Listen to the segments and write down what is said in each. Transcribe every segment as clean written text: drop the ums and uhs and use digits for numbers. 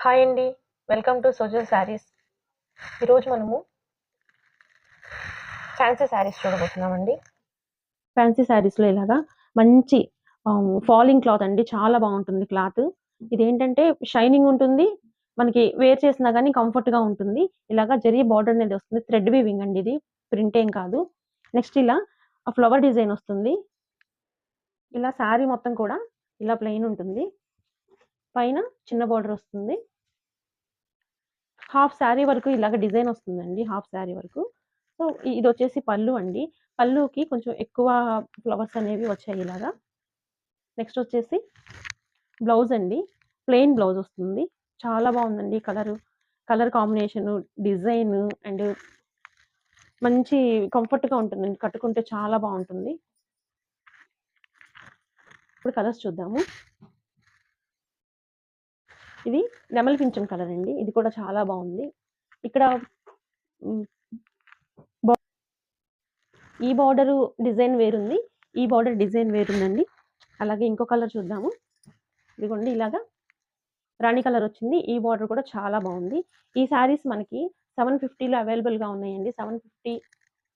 Hi అండి. Welcome to Sojal sarees. ఈరోజు మనము ఫ్యాన్సీ శారీస్ చూడబోతున్నామండి. ఫ్యాన్సీ శారీస్‌లో ఇలాగా మంచి ఫాలింగ్ క్లాత్ అండి. చాలా బావుంటుంది క్లాత్. ఇదేంటంటే షైనింగ్ ఉంటుంది. మనకి వేర్ చేసినా గానీ కంఫర్ట్‌గా ఉంటుంది. ఇలాగా జరీ బార్డర్ అనేది వస్తుంది. థ్రెడ్ వీవింగ్ అండి ఇది. ప్రింట్ ఏం కాదు. నెక్స్ట్ ఇలా ఫ్లవర్ డిజైన్ వస్తుంది. ఇలా శారీ మొత్తం కూడా ఇలా ప్లెయిన్ ఉంటుంది. పైన చిన్న బార్డర్ వస్తుంది. హాఫ్ శారీ వరకు ఇలాగ డిజైన్ వస్తుందండి. హాఫ్ శారీ వరకు. సో, ఇదొచ్చేసి పళ్ళు అండి. పళ్ళుకి కొంచెం ఎక్కువ ఫ్లవర్స్ అనేవి వచ్చాయి ఇలాగా. నెక్స్ట్ వచ్చేసి బ్లౌజ్ అండి. ప్లెయిన్ బ్లౌజ్ వస్తుంది. చాలా బావుందండి కలర్ కాంబినేషను, డిజైను అండ్ మంచి కంఫర్ట్‌గా ఉంటుందండి. కట్టుకుంటే చాలా బావుంటుంది. ఇప్పుడు కలర్స్ చూద్దాము. ఇది నెమలి పింఛం కలర్ అండి. ఇది కూడా చాలా బావుంది. ఇక్కడ హ్మ్. బా ఈ బార్డరు డిజైన్ వేరుంది. ఈ బార్డర్ డిజైన్ వేరుందండి. అలాగే ఇంకో కలర్ చూద్దాము. ఇదిగోండి ఇలాగా రాణి కలర్ వచ్చింది. ఈ బార్డర్ కూడా చాలా బావుంది. ఈ శారీస్ మనకి 750లో అవైలబుల్‌గా ఉన్నాయండి. 750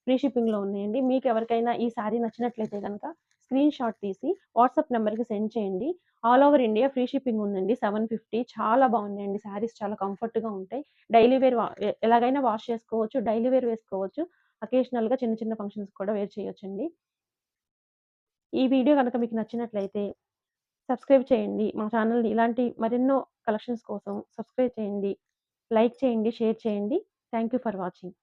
ఫ్రీ షిప్పింగ్‌లో ఉన్నాయండి. మీకు ఎవరికైనా ఈ శారీ నచ్చినట్లయితే గనక స్క్రీన్ షాట్ తీసి వాట్సాప్ నంబర్‌కి సెండ్ చేయండి. All over India free shipping ఉందండి. 750 చాలా బాగున్నాయండి. శారీస్ చాలా కంఫర్ట్‌గా ఉంటాయి. డైలీ వేర్ ఎలాగైనా వాష్ చేసుకోవచ్చు. డైలీ వేర్ వేసుకోవచ్చు. అకేషనల్‌గా చిన్న చిన్న ఫంక్షన్స్‌కి కూడా వేర్ చేయొచ్చండి. ఈ వీడియో గనక మీకు నచ్చినట్లయితే సబ్స్క్రైబ్ చేయండి. మా ఛానల్‌ని ఇలాంటి మరెన్నో కలెక్షన్స్ కోసం సబ్స్క్రైబ్ చేయండి. లైక్ చేయండి, షేర్ చేయండి. Thank you for watching.